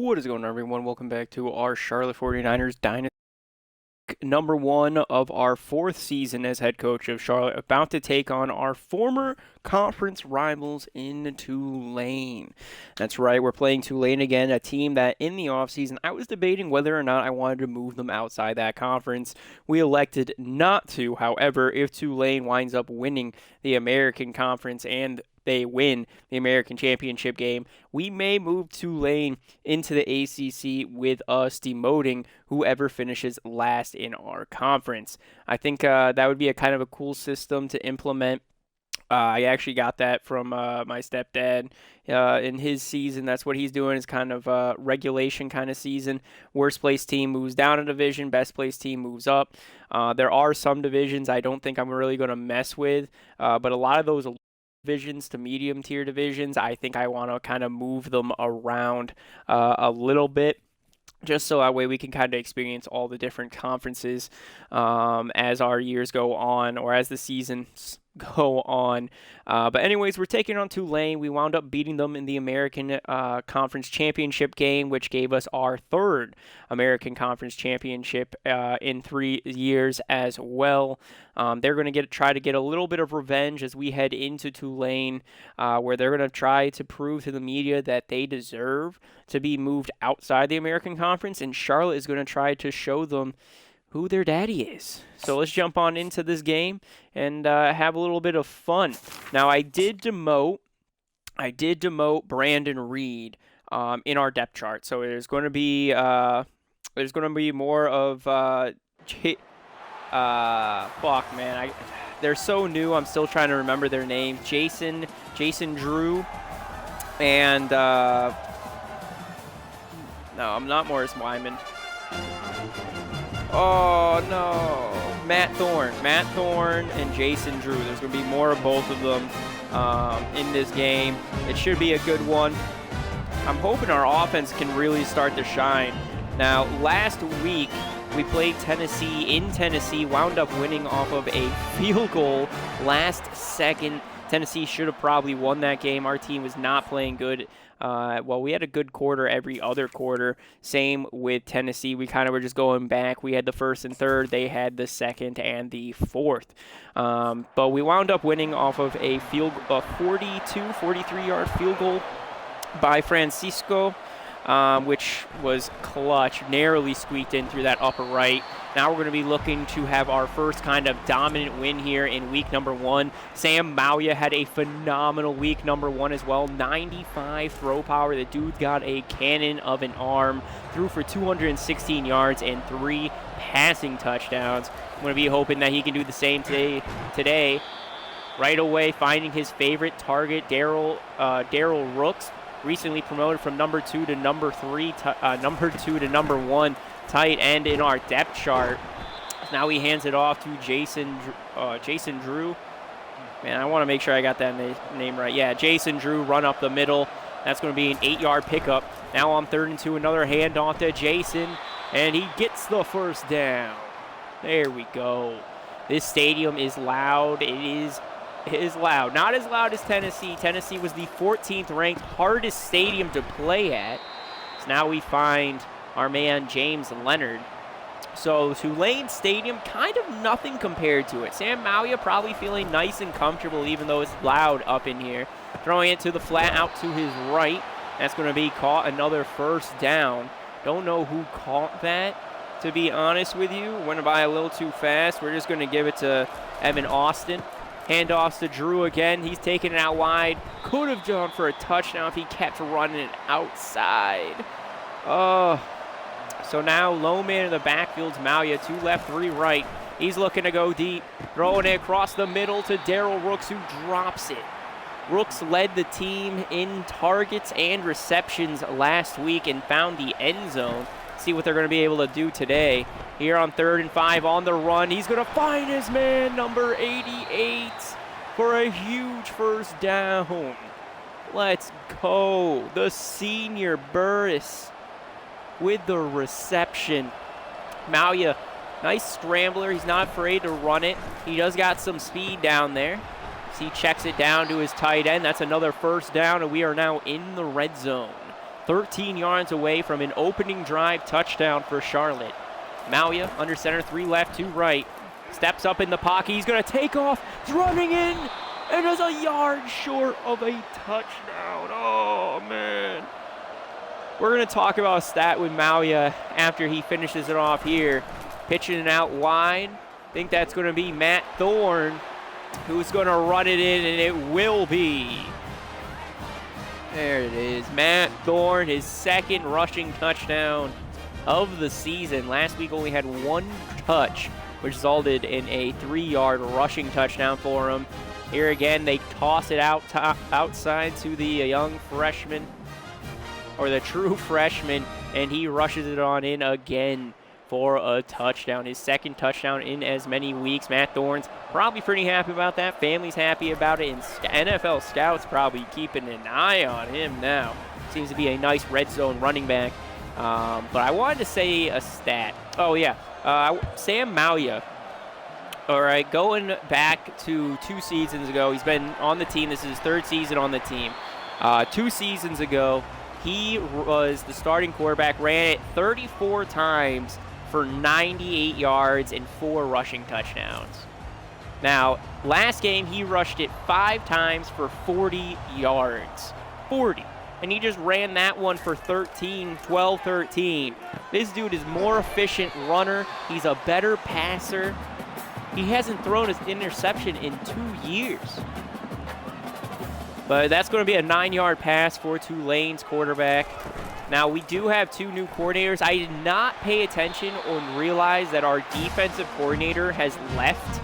What is going on, everyone? Welcome back to our Charlotte 49ers Dynasty number one of our fourth season as head coach of Charlotte, about to take on our former conference rivals in Tulane. That's right, we're playing Tulane again, a team that in the offseason I was debating whether or not I wanted to move them outside that conference. We elected not to. However, if Tulane winds up winning the American Conference and they win the American Championship game, we may move Tulane into the ACC with us demoting whoever finishes last in our conference. I think that would be a kind of a cool system to implement. I actually got that from my stepdad in his season. That's what he's doing, is kind of a regulation kind of season. Worst place team moves down a division, best place team moves up. There are some divisions I don't think I'm really going to mess with, but a lot of those divisions to medium tier divisions, I think I want to kind of move them around a little bit, just so that way we can kind of experience all the different conferences as our years go on, or as the seasons go on. But anyways, we're taking on Tulane. We wound up beating them in the American Conference Championship game, which gave us our third American Conference Championship in 3 years as well. They're going to try to get a little bit of revenge as we head into Tulane, where they're going to try to prove to the media that they deserve to be moved outside the American Conference, and Charlotte is going to try to show them who their daddy is. So let's jump on into this game and have a little bit of fun. Now, I did demote Brandon Reed in our depth chart. So there's going to be more of fuck, man. They're so new. I'm still trying to remember their names. Jason Drew, and no, I'm not Morris Wyman. Oh, no. Matt Thorne and Jason Drew. There's going to be more of both of them in this game. It should be a good one. I'm hoping our offense can really start to shine. Now, last week, we played Tennessee in Tennessee, wound up winning off of a field goal last second. Tennessee should have probably won that game. Our team was not playing good. We had a good quarter every other quarter. Same with Tennessee. We kind of were just going back. We had the first and third. They had the second and the fourth. But we wound up winning off of a 43-yard field goal by Francisco, which was clutch, narrowly squeaked in through that upper right. Now we're going to be looking to have our first kind of dominant win here in week number one. Sam Mauya had a phenomenal week number one as well. 95 throw power. The dude got a cannon of an arm, threw for 216 yards and 3 passing touchdowns. I'm going to be hoping that he can do the same today. Right away, finding his favorite target, Daryl Rooks, recently promoted from number 2 to number 1 tight end in our depth chart. Now he hands it off to Jason Drew. Man, I want to make sure I got that name right. Yeah, Jason Drew, run up the middle. That's going to be an 8-yard pickup. Now on 3rd and 2, another handoff to Jason, and he gets the first down. There we go. This stadium is loud. It is loud. Not as loud as Tennessee. Tennessee was the 14th ranked hardest stadium to play at. So now we find our man James Leonard. So Tulane Stadium, kind of nothing compared to it. Sam Mauya probably feeling nice and comfortable even though it's loud up in here. Throwing it to the flat out to his right. That's going to be caught, another first down. Don't know who caught that, to be honest with you. Went by a little too fast. We're just going to give it to Evan Austin. Handoffs to Drew again. He's taking it out wide. Could have gone for a touchdown if he kept running it outside. So now low man in the backfield's Mauya. 2 left, 3 right. He's looking to go deep. Throwing it across the middle to Daryl Rooks, who drops it. Rooks led the team in targets and receptions last week and found the end zone. See what they're going to be able to do today. Here on 3rd and 5 on the run. He's going to find his man, number 88, for a huge first down. Let's go. The senior Burris with the reception. Mauya, nice scrambler. He's not afraid to run it. He does got some speed down there. He checks it down to his tight end. That's another first down, and we are now in the red zone. 13 yards away from an opening drive touchdown for Charlotte. Malia under center, 3 left, 2 right. Steps up in the pocket. He's going to take off. He's running in. And is a yard short of a touchdown. Oh, man. We're going to talk about a stat with Malia after he finishes it off here. Pitching it out wide. I think that's going to be Matt Thorne, who's going to run it in, and it will be. There it is. Matt Thorne, his 2nd rushing touchdown of the season. Last week only had 1 touch, which resulted in a 3-yard rushing touchdown for him. Here again, they toss it outside to the young freshman, or the true freshman, and he rushes it on in again for a touchdown. His 2nd touchdown in as many weeks. Matt Thorne's probably pretty happy about that. Family's happy about it, and NFL scouts probably keeping an eye on him now. Seems to be a nice red zone running back. But I wanted to say a stat. Oh, yeah. Sam Malia. All right, going back to 2 seasons ago, he's been on the team. This is his 3rd season on the team. 2 seasons ago, he was the starting quarterback, ran it 34 times for 98 yards and 4 rushing touchdowns. Now, last game, he rushed it 5 times for 40 yards. 40. And he just ran that one for 12-13. This dude is more efficient runner. He's a better passer. He hasn't thrown an interception in 2 years. But that's going to be a 9-yard pass for Tulane's quarterback. Now, we do have 2 new coordinators. I did not pay attention or realize that our defensive coordinator has left.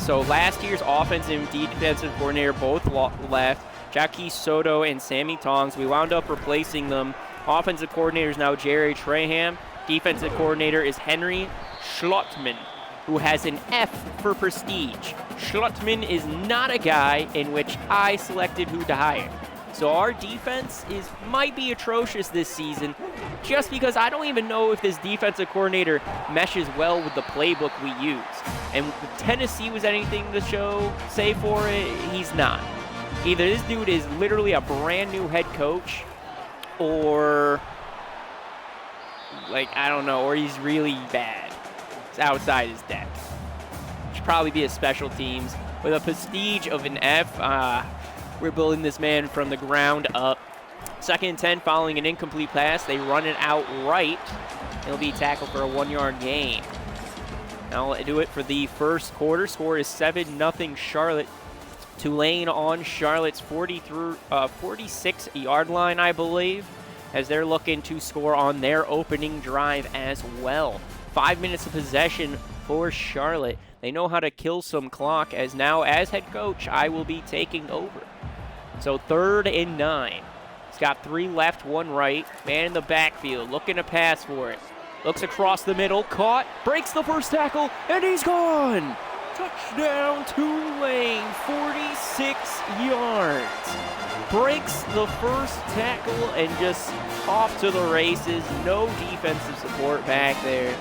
So last year's offensive and defensive coordinator both left. Jackie Soto and Sammy Tongs. We wound up replacing them. Offensive coordinator is now Jerry Traham. Defensive coordinator is Henry Schlottman, who has an F for prestige. Schlottman is not a guy in which I selected who to hire. So our defense might be atrocious this season, just because I don't even know if this defensive coordinator meshes well with the playbook we use. And if Tennessee was anything to say for it, he's not. Either this dude is literally a brand new head coach, or I don't know, or he's really bad. It's outside his depth. Should probably be a special teams. With a prestige of an F, we're building this man from the ground up. 2nd and 10 following an incomplete pass. They run it out right. He'll be tackled for a 1-yard gain. Now we'll do it for the first quarter. Score is 7-0 Charlotte. Tulane on Charlotte's 46-yard line, I believe, as they're looking to score on their opening drive as well. 5 minutes of possession for Charlotte. They know how to kill some clock, as now, as head coach, I will be taking over. So 3rd and 9. He's got 3 left, 1 right. Man in the backfield, looking to pass for it. Looks across the middle, caught, breaks the first tackle, and he's gone! Touchdown Tulane, 46 yards. Breaks the first tackle and just off to the races. No defensive support back there.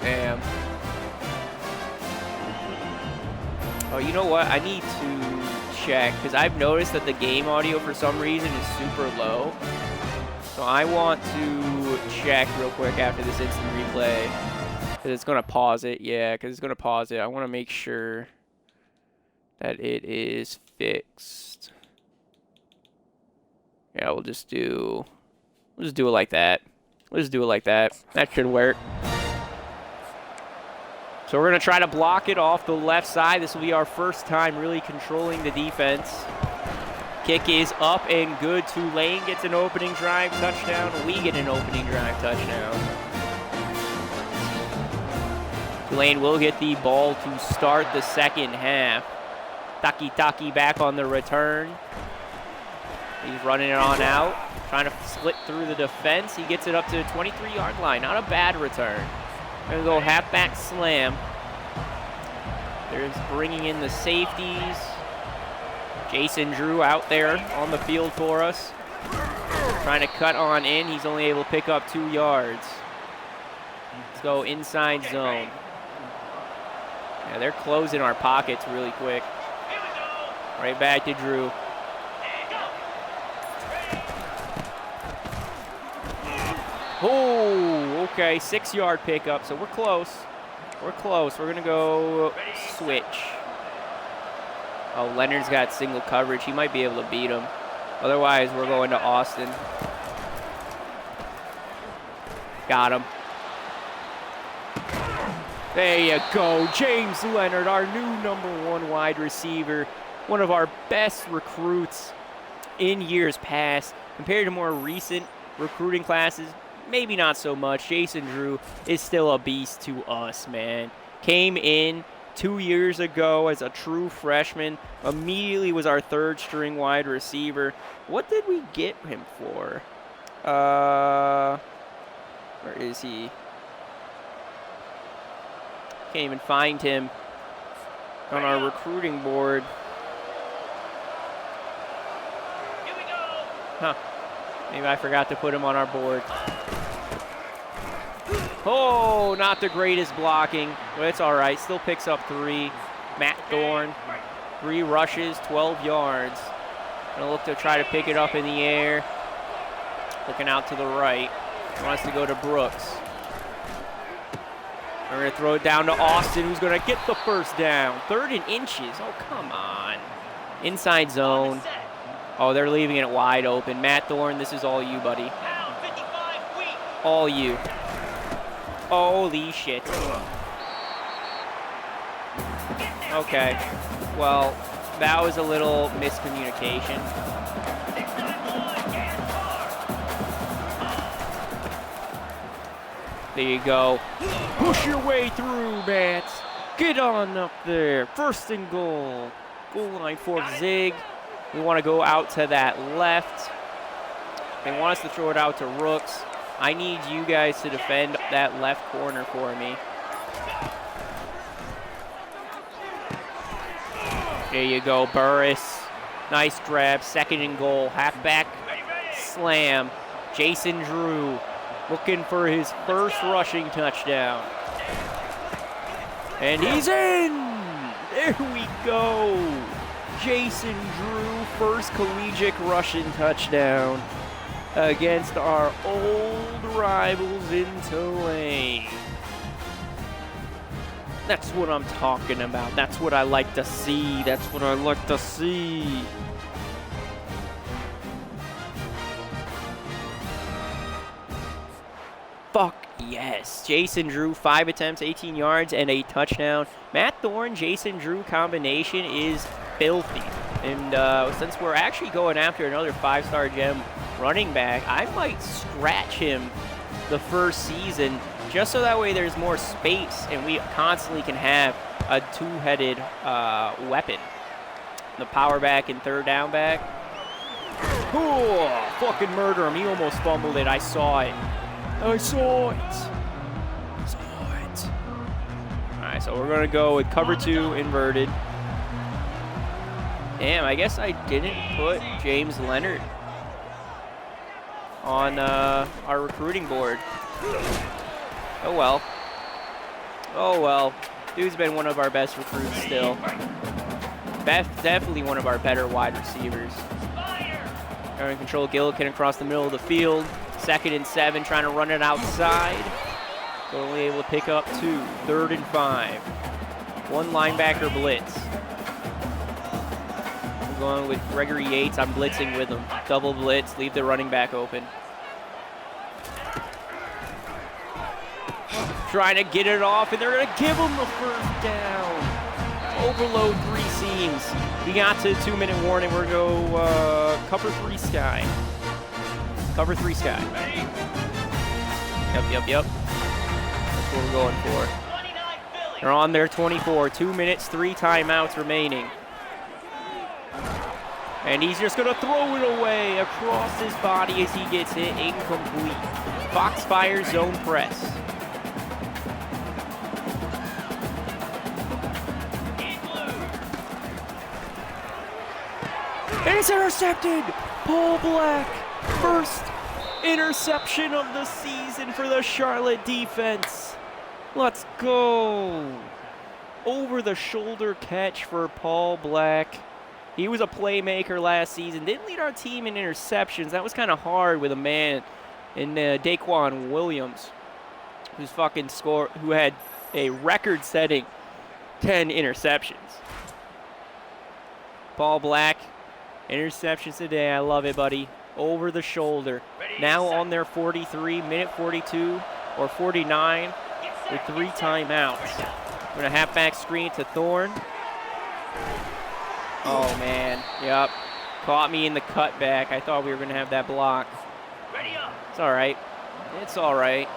Damn. Oh, you know what? I need to check, because I've noticed that the game audio for some reason is super low. So I want to check real quick after this instant replay. Because it's going to pause it. Yeah, because it's going to pause it. I want to make sure that it is fixed. Yeah, we'll just do it like that. We'll just do it like that. That should work. So we're going to try to block it off the left side. This will be our first time really controlling the defense. Kick is up and good. Tulane gets an opening drive touchdown. We get an opening drive touchdown. Tulane will get the ball to start the second half. Taki back on the return. He's running it on out, trying to split through the defense. He gets it up to the 23-yard line. Not a bad return. Gonna go halfback slam. There's bringing in the safeties. Jason Drew out there on the field for us. Trying to cut on in. He's only able to pick up 2 yards. Let's go inside zone. Yeah, they're closing our pockets really quick. Right back to Drew. Oh, okay, 6-yard pickup, so we're close. We're close. We're going to go switch. Oh, Leonard's got single coverage. He might be able to beat him. Otherwise, we're going to Austin. Got him. There you go. James Leonard, our new #1 wide receiver. One of our best recruits in years past. Compared to more recent recruiting classes, maybe not so much. Jason Drew is still a beast to us, man. Came in 2 years ago as a true freshman. Immediately was our 3rd-string wide receiver. What did we get him for? Where is he? Can't even find him on our recruiting board. Huh. Maybe I forgot to put him on our board. Oh, not the greatest blocking, but it's all right. Still picks up 3. Matt Thorne, 3 rushes, 12 yards. Gonna look to try to pick it up in the air. Looking out to the right. He wants to go to Brooks. We're gonna throw it down to Austin, who's gonna get the first down. 3rd and inches. Oh, come on. Inside zone. Oh, they're leaving it wide open. Matt Thorne, this is all you, buddy. All you. Holy shit. Okay. Well, that was a little miscommunication. There you go. Push your way through, Matt. Get on up there. 1st and goal. Goal line for Zig. We want to go out to that left. They want us to throw it out to Rooks. I need you guys to defend that left corner for me. There you go, Burris. Nice grab. 2nd and goal. Halfback slam. Jason Drew looking for his 1st rushing touchdown. And he's in! There we go. Jason Drew, 1st collegiate rushing touchdown against our old rivals in Tulane. That's what I'm talking about. That's what I like to see. That's what I like to see. Fuck yes. Jason Drew, 5 attempts, 18 yards, and a touchdown. Matt Thorne, Jason Drew combination is filthy. And since we're actually going after another 5-star gem running back, I might scratch him the 1st season just so that way there's more space and we constantly can have a 2-headed weapon. The power back and 3rd down back. Oh, fucking murder him. He almost fumbled it. I saw it. I saw it. I saw it. All right, so we're going to go with cover 2 inverted. Damn, I guess I didn't put James Leonard on our recruiting board. Oh well. Oh well. Dude's been one of our best recruits still. Definitely one of our better wide receivers. Trying to control Gillikin across the middle of the field. 2nd and 7, trying to run it outside. Only able to pick up 2. 3rd and 5. 1 linebacker blitz. I'm going with Gregory Yates. I'm blitzing with him. Double blitz, leave the running back open. Trying to get it off, and they're going to give him the 1st down. Overload 3 seams. We got to 2-minute warning. We're going to go cover 3 sky. Cover 3 sky. Yep. That's what we're going for. They're on their 24. 2 minutes, 3 timeouts remaining. And he's just going to throw it away across his body as he gets hit. Incomplete. Foxfire zone press. And it's intercepted! Paul Black, 1st interception of the season for the Charlotte defense. Let's go. Over the shoulder catch for Paul Black. He was a playmaker last season. Didn't lead our team in interceptions. That was kind of hard with a man And Daquan Williams, who had a record-setting 10 interceptions. Paul Black, interceptions today. I love it, buddy. Over the shoulder. Now on their 43, minute 42 or 49 with 3 timeouts. We're going to halfback screen to Thorne. Oh, man. Yep. Caught me in the cutback. I thought we were going to have that block. It's all right. It's all right.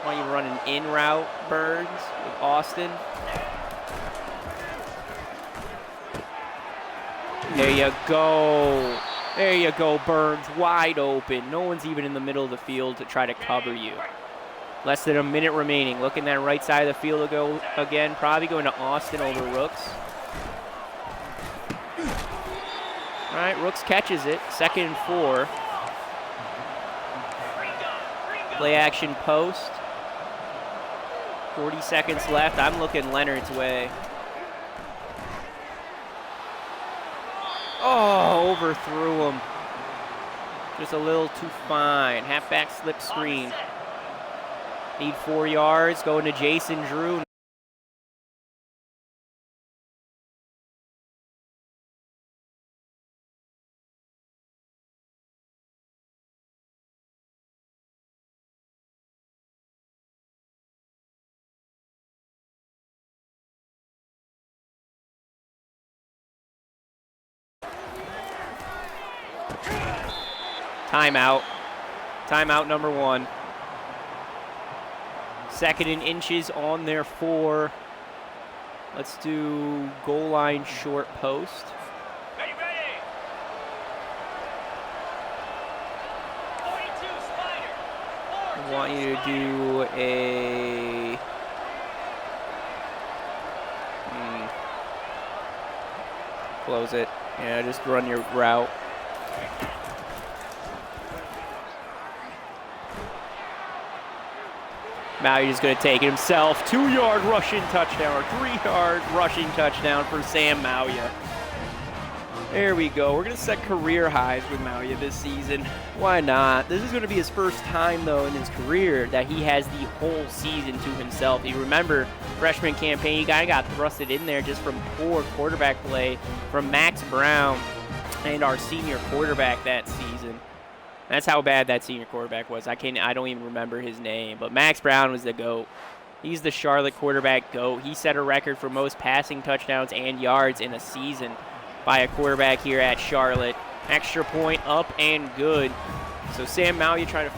Why don't you run an in route, Burns, with Austin? There you go. There you go, Burns. Wide open. No one's even in the middle of the field to try to cover you. Less than a minute remaining. Looking that right side of the field to go again. Probably going to Austin over Rooks. All right, Rooks catches it. 2nd and 4. Play action post. 40 seconds left. I'm looking Leonard's way. Oh, overthrew him. Just a little too fine. Halfback slip screen. Need 4 yards. Going to Jason Drew. Timeout. Timeout number 1. 2nd and inches on their 4. Let's do goal line short post. Ready. 42 Spider. I want you to do a... Close it. Yeah, just run your route. Mauya's going to take it himself. 2-yard rushing touchdown, or 3-yard rushing touchdown for Sam Mauya. There we go. We're going to set career highs with Mauya this season. Why not? This is going to be his first time, though, in his career that he has the whole season to himself. You remember, freshman campaign, he kind of got thrusted in there just from poor quarterback play from Max Brown and our senior quarterback that season. That's how bad that senior quarterback was. I don't even remember his name, but Max Brown was the GOAT. He's the Charlotte quarterback GOAT. He set a record for most passing touchdowns and yards in a season by a quarterback here at Charlotte. Extra point up and good. So Sam Mauya trying to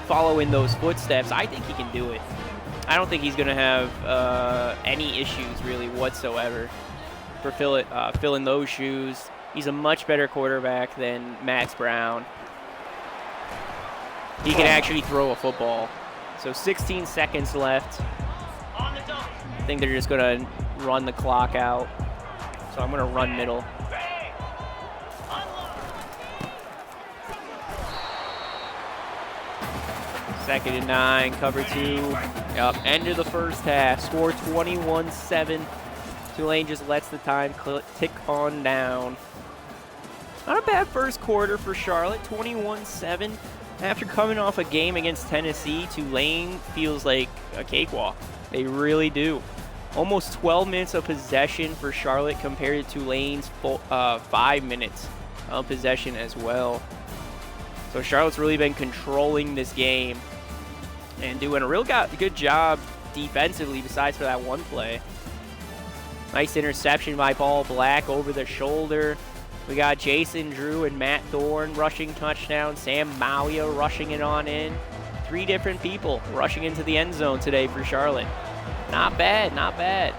follow in those footsteps. I think he can do it. I don't think he's going to have any issues really whatsoever for filling those shoes. He's a much better quarterback than Max Brown. He can actually throw a football. So 16 seconds left. I think they're just going to run the clock out. So I'm going to run middle. Second and 9, cover 2. Yep, end of the first half. Score 21-7. Tulane just lets the time tick on down. Not a bad first quarter for Charlotte, 21-7. After coming off a game against Tennessee, Tulane feels like a cakewalk. They really do. Almost 12 minutes of possession for Charlotte compared to Tulane's 5 minutes of possession as well. So Charlotte's really been controlling this game and doing a real good job defensively besides for that one play. Nice interception by Paul Black over the shoulder. We got Jason Drew and Matt Thorne rushing touchdown. Sam Mauya rushing it on in. 3 different people rushing into the end zone today for Charlotte. Not bad, not bad.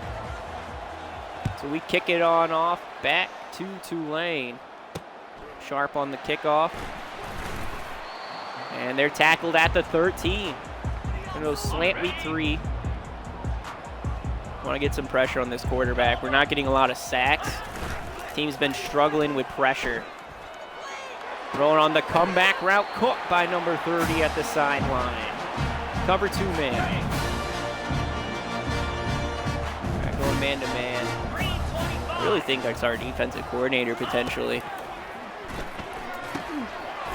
So we kick it on off back to Tulane. Sharp on the kickoff. And they're tackled at the 13. Gonna go slant week 3. Want to get some pressure on this quarterback. We're not getting a lot of sacks. Team's been struggling with pressure. Throwing on the comeback route, caught by number 30 at the sideline. Cover 2 man. Going man to man. really think that's our defensive coordinator potentially.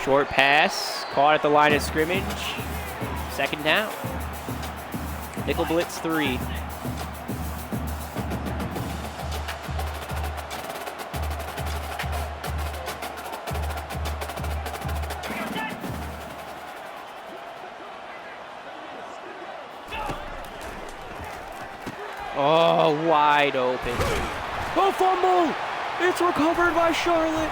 Short pass, caught at the line of scrimmage. Second down. Nickel blitz 3. Oh, wide open. Oh, fumble! It's recovered by Charlotte.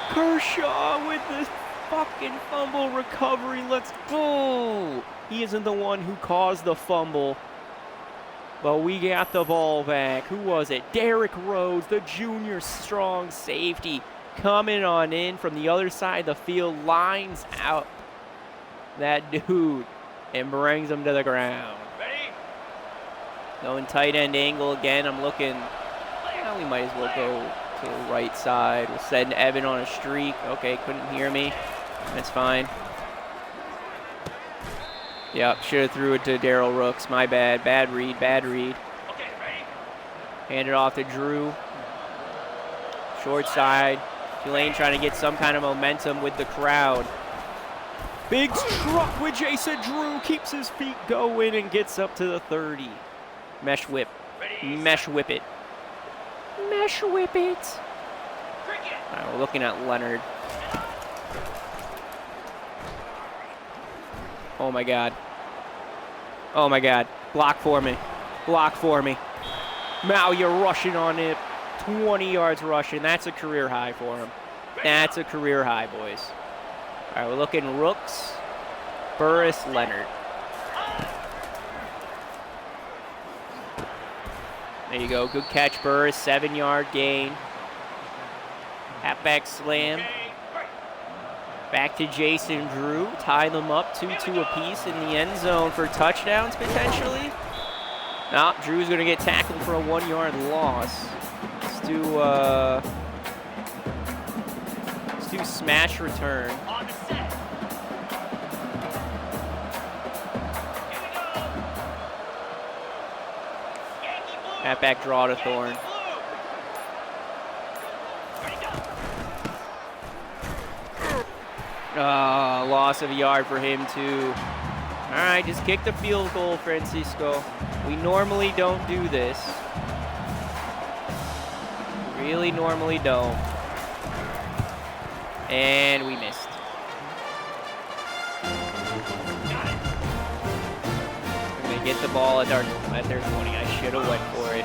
Kershaw with the fucking fumble recovery. Let's go. He isn't the one who caused the fumble, but we got the ball back. Who was it? Derrick Rhodes, the junior strong safety, coming on in from the other side of the field, lines out that dude and brings him to the ground. Going tight end angle again. I'm looking, well, we might as well go to the right side. We'll send Evan on a streak. Okay, couldn't hear me. That's fine. Yep, should have threw it to Daryl Rooks. My bad. Bad read, bad read. Okay, ready? Hand it off to Drew. Short side. Tulane trying to get some kind of momentum with the crowd. Big truck with Jason Drew. Keeps his feet going and gets up to the 30. Mesh whip. Mesh whip it. Mesh whip it. All right, we're looking at Leonard. Oh my God. Oh my God. Block for me. Block for me. Mao, you're rushing on it. 20 yards rushing. That's a career high for him. That's a career high, boys. All right, we're looking Rooks, Burris, Leonard. There you go. Good catch, Burris. 7-yard gain. Halfback slam. Back to Jason Drew. Tie them up 2-2 apiece in the end zone for touchdowns potentially. No, Drew's going to get tackled for a 1-yard loss. Let's do smash return. Halfback draw to Thorne. Loss of a yard for him too. All right, just kick the field goal, Francisco. We normally don't do this. Really normally don't. And we missed. We're gonna get the ball at their 20. I should have went for it.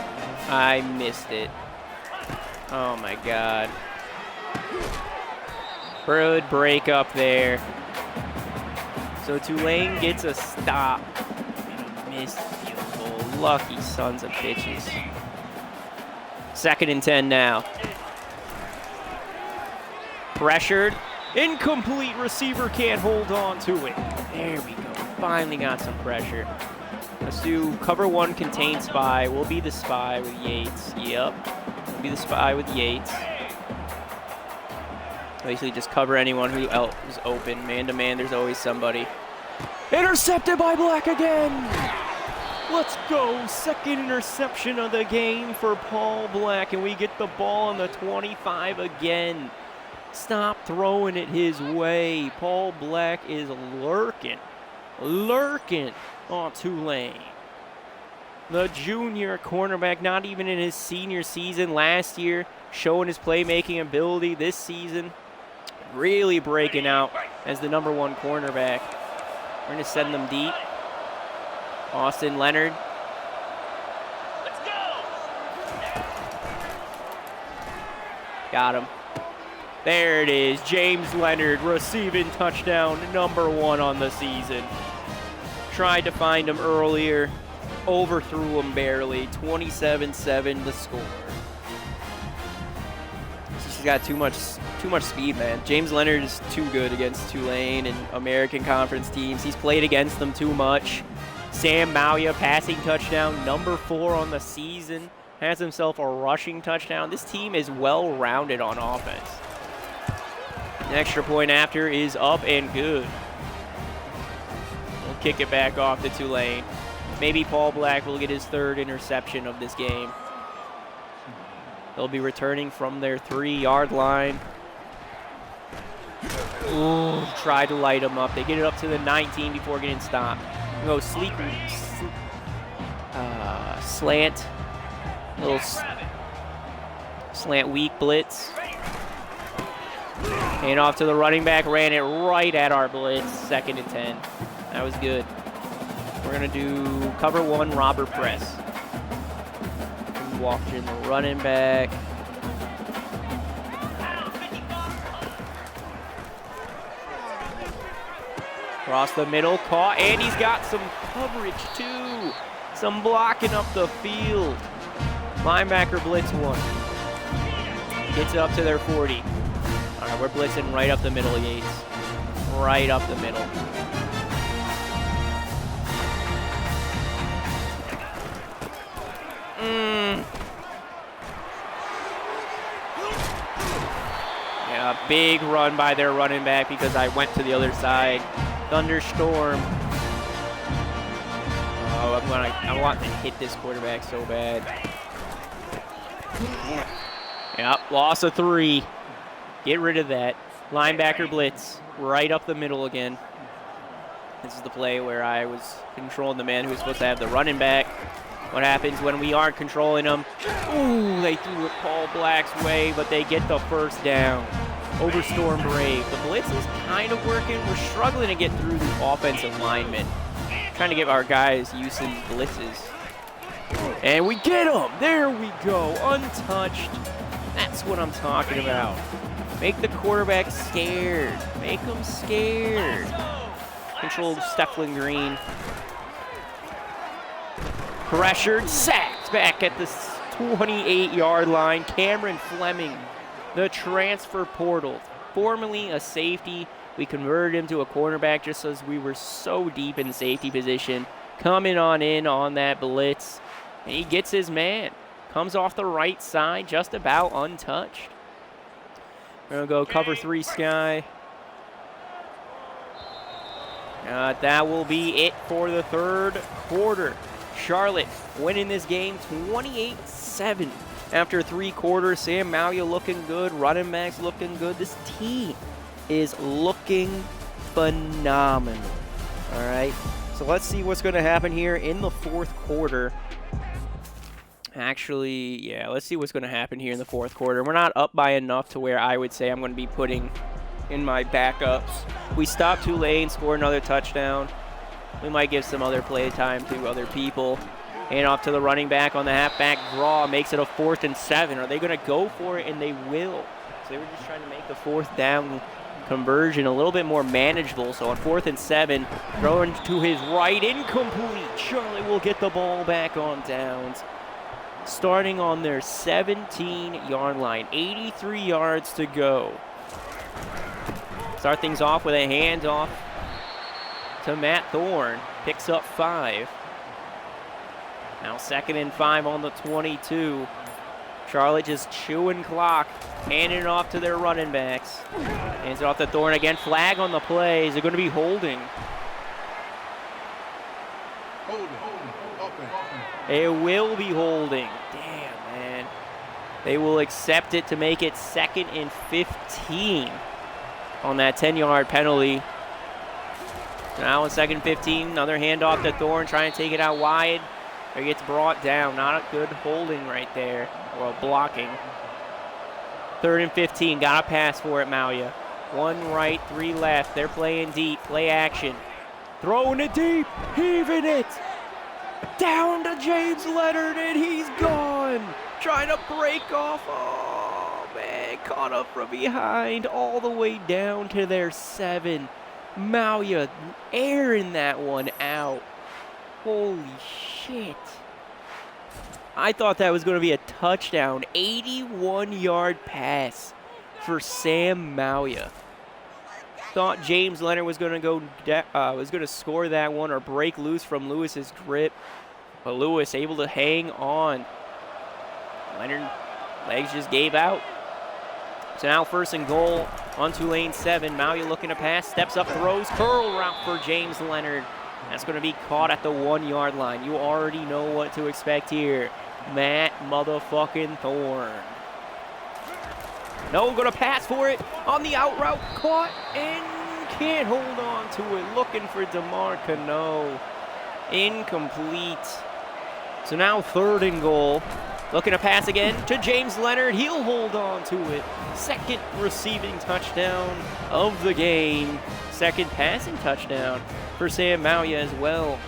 I missed it. Oh my God. Good break up there. So Tulane gets a stop. And a missed field goal. Lucky sons of bitches. 2nd and 10 now. Pressured. Incomplete. Receiver can't hold on to it. There we go. Finally got some pressure. Let's do cover 1 contain spy. We'll be the spy with Yates. Yep. We'll be the spy with Yates. Basically just cover anyone who else is open. Man to man, there's always somebody. Intercepted by Black again! Let's go. 2nd interception of the game for Paul Black, and we get the ball on the 25 again. Stop throwing it his way. Paul Black is lurking on Tulane. The junior cornerback, not even in his senior season last year, showing his playmaking ability this season. Really breaking out as the #1 cornerback. We're going to send them deep. Austin Leonard. Let's go. Got him. There it is. James Leonard receiving touchdown #1 on the season. Tried to find him earlier. Overthrew him barely. 27-7 the score. He's got too much speed, man. James Leonard is too good against Tulane and American Conference teams. He's played against them too much. Sam Mauya, passing touchdown, #4 on the season. Has himself a rushing touchdown. This team is well-rounded on offense. An extra point after is up and good. We'll kick it back off to Tulane. Maybe Paul Black will get his 3rd interception of this game. They'll be returning from their 3-yard line. Ooh, try to light them up. They get it up to the 19 before getting stopped. Go slant, little slant weak blitz. Hand off to the running back, ran it right at our blitz, 2nd and 10. That was good. We're gonna do cover 1 robber press. Walked in the running back. Across the middle, caught, and he's got some coverage too. Some blocking up the field. Linebacker blitz 1. Gets it up to their 40. All right, we're blitzing right up the middle, Yates. Right up the middle. Yeah, big run by their running back because I went to the other side. Thunderstorm. Oh, I want to hit this quarterback so bad. Yep, loss of 3. Get rid of that. Linebacker blitz, right up the middle again. This is the play where I was controlling the man who was supposed to have the running back. What happens when we aren't controlling them? Ooh, they threw it Paul Black's way, but they get the first down over Storm Brave. The blitz is kind of working. We're struggling to get through the offensive linemen. Trying to give our guys used to these blitzes. And we get them. There we go. Untouched. That's what I'm talking about. Make the quarterback scared. Make them scared. Controlled Stefan Green. Pressured, sacked back at the 28-yard line. Cameron Fleming, the transfer portal, formerly a safety. We converted him to a cornerback just as we were so deep in safety position. Coming on in on that blitz. And he gets his man. Comes off the right side, just about untouched. We're going to go cover 3 Sky. That will be it for the 3rd quarter. Charlotte winning this game 28-7 after 3 quarters. Sam Malia looking good. Running backs looking good. This team is looking phenomenal. All right. So let's see what's going to happen here in the 4th quarter. Actually, yeah, let's see what's going to happen here in the 4th quarter. We're not up by enough to where I would say I'm going to be putting in my backups. We stop Tulane, score another touchdown. We might give some other play time to other people. Hand off to the running back on the halfback draw. Makes it a 4th and 7. Are they going to go for it? And they will. So they were just trying to make the 4th down conversion a little bit more manageable. So on 4th and 7, throwing to his right, incomplete. Charlotte will get the ball back on downs. Starting on their 17-yard line. 83 yards to go. Start things off with a handoff to Matt Thorne. Picks up 5. Now 2nd and 5 on the 22. Charlotte just chewing clock. Handing it off to their running backs. Hands it off to Thorne again. Flag on the play. Is it going to be holding? It will be holding. Damn, man. They will accept it to make it 2nd and 15 on that 10-yard penalty. Now on 2nd and 15, another handoff to Thorne, trying to take it out wide. It gets brought down. Not a good holding right there, or blocking. 3rd and 15, got a pass for it, Malia. 1 right, 3 left. They're playing deep, play action. Throwing it deep, heaving it. Down to James Leonard, and he's gone. Trying to break off. Oh, man, caught up from behind all the way down to their 7. Malia airing that one out. Holy shit. I thought that was going to be a touchdown. 81-yard pass for Sam Malia. Thought James Leonard was going to score that one or break loose from Lewis's grip. But Lewis able to hang on. Leonard legs just gave out. So now 1st and goal on Tulane 7. Malia looking to pass, steps up, throws, curl route for James Leonard. That's going to be caught at the 1-yard line. You already know what to expect here. Matt motherfucking Thorne. No, gonna pass for it on the out route. Caught and can't hold on to it. Looking for DeMar Cano. Incomplete. So now 3rd and goal. Looking to pass again to James Leonard. He'll hold on to it. 2nd receiving touchdown of the game. 2nd passing touchdown for Sam Mauya as well.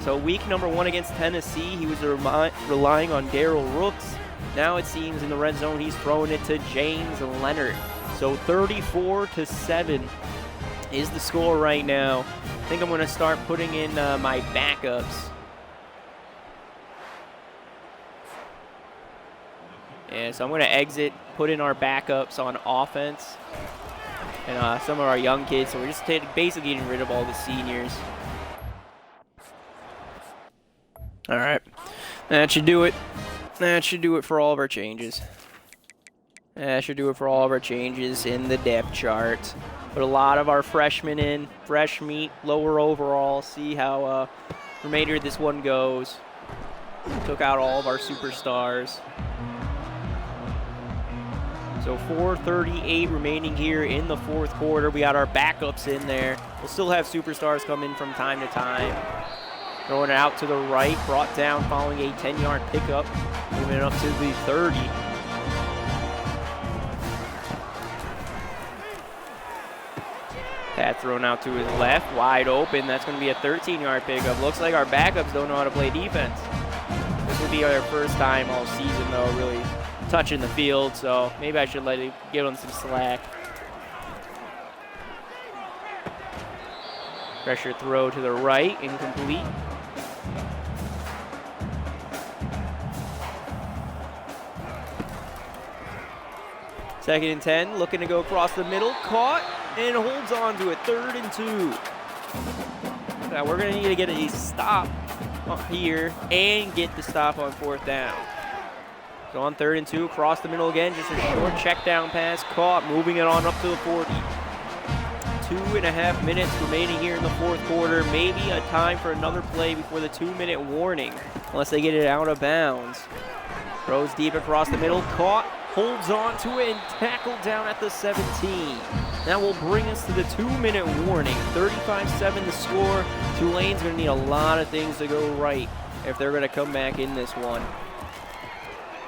So week number 1 against Tennessee, he was relying on Darrell Rooks. Now it seems in the red zone he's throwing it to James Leonard. So 34-7 is the score right now. I think I'm going to start putting in my backups. And so I'm going to exit, put in our backups on offense. And some of our young kids. So we're just basically getting rid of all the seniors. All right. That should do it. That should do it for all of our changes. That should do it for all of our changes in the depth chart. Put a lot of our freshmen in. Fresh meat, lower overall. See how remainder of this one goes. Took out all of our superstars. So 4:38 remaining here in the 4th quarter. We got our backups in there. We'll still have superstars come in from time to time. Throwing it out to the right, brought down following a 10-yard pickup. Moving it up to the 30. Pat thrown out to his left, wide open. That's going to be a 13-yard pickup. Looks like our backups don't know how to play defense. This will be our first time all season, though, really touching the field, so maybe I should give them some slack. Pressure throw to the right, incomplete. Second and 10, looking to go across the middle, caught and holds on to it. 3rd and 2. Now we're gonna need to get a stop here and get the stop on 4th down. So on 3rd and 2, across the middle again, just a short check down pass, caught, moving it on up to the 40. 2.5 minutes remaining here in the 4th quarter. Maybe a time for another play before the 2-minute warning, unless they get it out of bounds. Throws deep across the middle, caught, holds on to it, and tackled down at the 17. That will bring us to the 2-minute warning. 35-7 the score. Tulane's going to need a lot of things to go right if they're going to come back in this one.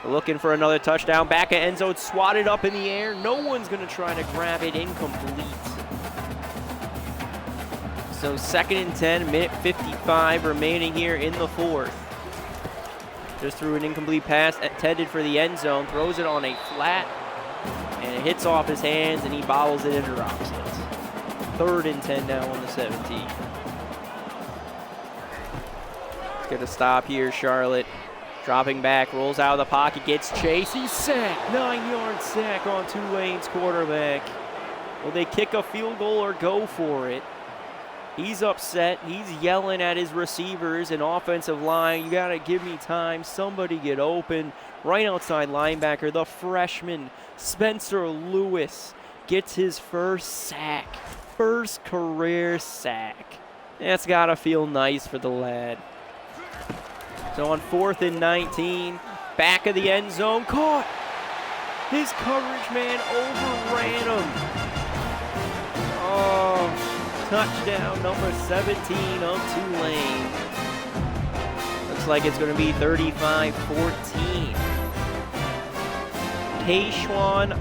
Looking for another touchdown. Back at end zone, swatted up in the air. No one's going to try to grab it. Incomplete. So 2nd and 10, minute 55 remaining here in the 4th. Just threw an incomplete pass intended for the end zone. Throws it on a flat. And it hits off his hands, and he bobbles it and drops it. 3rd and 10 now on the 17. Let's get a stop here, Charlotte. Dropping back, rolls out of the pocket, gets chased. He's sacked. 9-yard sack on Tulane's quarterback. Will they kick a field goal or go for it? He's upset. He's yelling at his receivers and offensive line. You got to give me time. Somebody get open. Right outside linebacker, the freshman, Spencer Lewis, gets his first sack. First career sack. That's got to feel nice for the lad. So on 4th and 19, back of the end zone, caught. His coverage man overran him. Oh, touchdown number 17 of Tulane. Looks like it's going to be 35-14. Tayshawn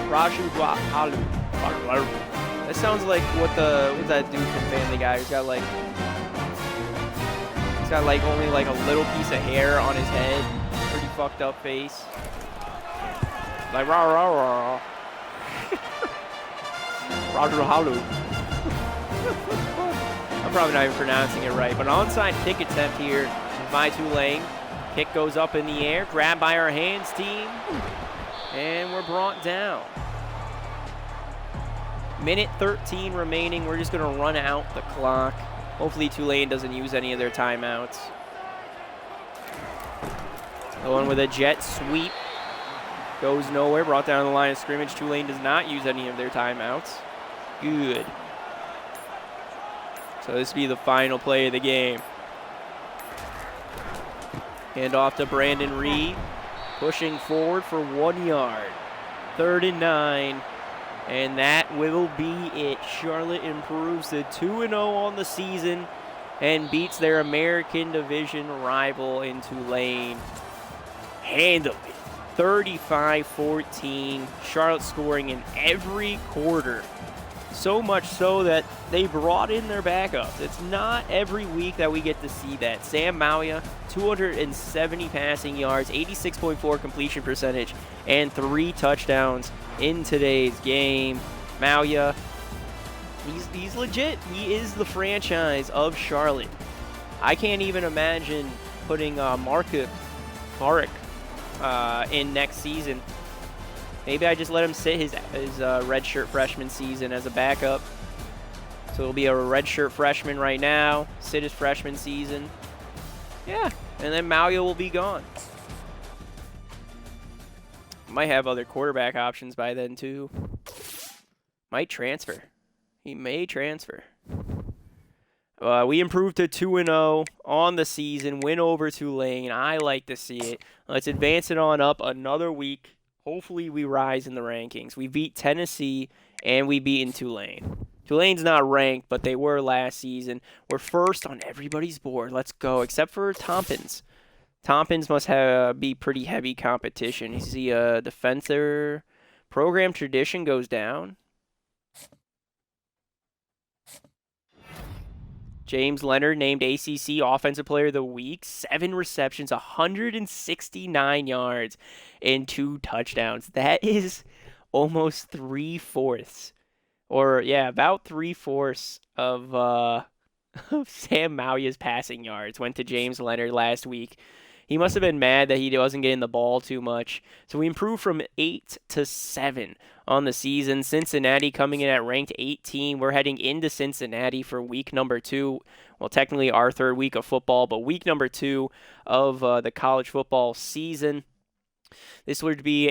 Rajuhalu. That sounds like what's that dude from Family Guy who's got only like a little piece of hair on his head. Pretty fucked up face. Like rah rah rah. Rajuhalu. I'm probably not even pronouncing it right, but an onside kick attempt here by Tulane. Kick goes up in the air, grabbed by our hands team, and we're brought down. Minute 13 remaining. We're just going to run out the clock. Hopefully Tulane doesn't use any of their timeouts. Going with a jet sweep. Goes nowhere, brought down the line of scrimmage. Tulane does not use any of their timeouts. Good. So this will be the final play of the game. Hand off to Brandon Reed. pushing forward for 1 yard. 3rd and 9. And that will be it. Charlotte improves to 2-0 on the season and beats their American Division rival in Tulane handily. 35-14. Charlotte scoring in every quarter. So much so that they brought in their backups. It's not every week that we get to see that. Sam Mauya, 270 passing yards, 86.4 completion percentage, and 3 touchdowns in today's game. Mauya, he's legit. He is the franchise of Charlotte. I can't even imagine putting Marek in next season. Maybe I just let him sit his redshirt freshman season as a backup. So he'll be a redshirt freshman right now, sit his freshman season. Yeah, and then Mauya will be gone. Might have other quarterback options by then too. Might transfer. He may transfer. We improved to 2-0 on the season. Win over Tulane. I like to see it. Let's advance it on up another week. Hopefully we rise in the rankings. We beat Tennessee and we beat Tulane. Tulane's not ranked, but they were last season. We're first on everybody's board. Let's go, except for Tompkins. Tompkins must be pretty heavy competition. You see a defender. Program tradition goes down. James Leonard named ACC Offensive Player of the Week. 7 receptions, 169 yards, and 2 touchdowns. That is almost 3/4. Or, yeah, about 3/4 of Sam Mauya's passing yards went to James Leonard last week. He must have been mad that he wasn't getting the ball too much. So we improved from 8 to 7 on the season. Cincinnati coming in at ranked 18. We're heading into Cincinnati for week number 2. Well, technically our 3rd week of football, but week number 2 of the college football season. This is going to be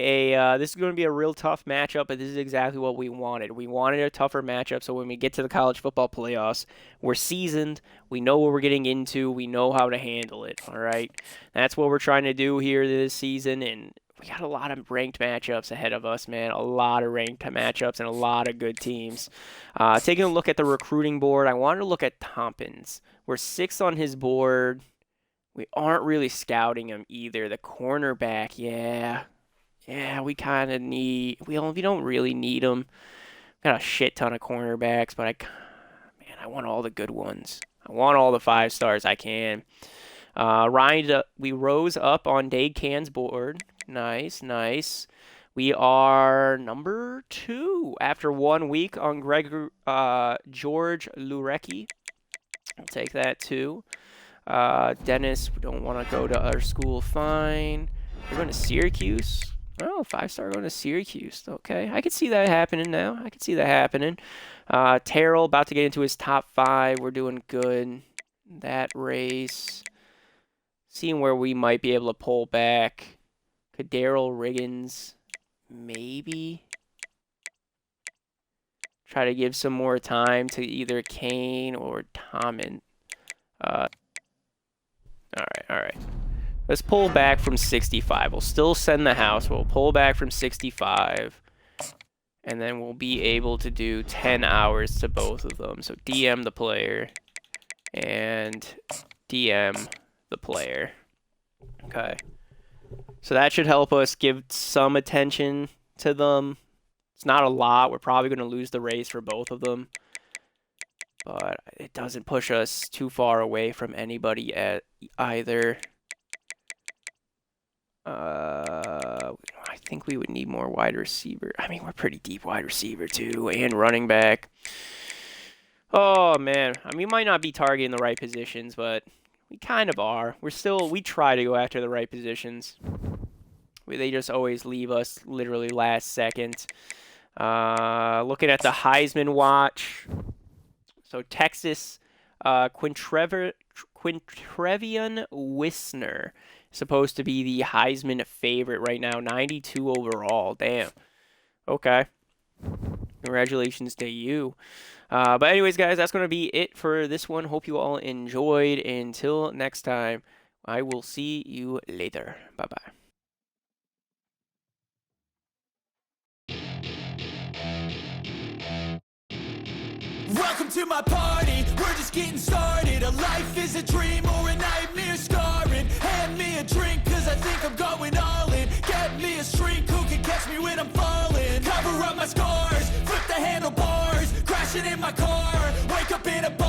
a real tough matchup, but this is exactly what we wanted. We wanted a tougher matchup, so when we get to the college football playoffs, we're seasoned. We know what we're getting into. We know how to handle it. All right, that's what we're trying to do here this season, and we got a lot of ranked matchups ahead of us, man. A lot of ranked matchups and a lot of good teams. Taking a look at the recruiting board, I wanted to look at Tompkins. We're 6th on his board. We aren't really scouting him either. The cornerback, yeah, we kind of need. We don't really need him. Got a shit ton of cornerbacks, but I want all the good ones. I want all the 5 stars I can. We rose up on Dade Can's board. Nice. We are number 2 after 1 week on George Lurecki. I'll take that too. Dennis, we don't want to go to our school. Fine. We're going to Syracuse. Oh, 5-star going to Syracuse. Okay. I could see that happening now. Terrell about to get into his top 5. We're doing good. That race. Seeing where we might be able to pull back. Daryl Riggins. Maybe. Try to give some more time to either Kane or Tommen. All right. Let's pull back from 65. We'll still send the house. We'll pull back from 65. And then we'll be able to do 10 hours to both of them. So DM the player and DM the player. Okay. So that should help us give some attention to them. It's not a lot. We're probably going to lose the race for both of them. But it doesn't push us too far away from anybody at either. I think we would need more wide receiver. I mean, we're pretty deep wide receiver too, and running back. Oh man, I mean, we might not be targeting the right positions, but we kind of are. We try to go after the right positions. They just always leave us literally last second. Looking at the Heisman watch. So Texas, Quintrevion Wisner, supposed to be the Heisman favorite right now, 92 overall. Damn. Okay. Congratulations to you. But anyways, guys, that's going to be it for this one. Hope you all enjoyed. Until next time, I will see you later. Bye-bye. Welcome to my party, we're just getting started. A life is a dream or a nightmare scarring. Hand me a drink cause I think I'm going all in. Get me a shrink who can catch me when I'm falling. Cover up my scars, flip the handlebars, crashing in my car, wake up in a bar.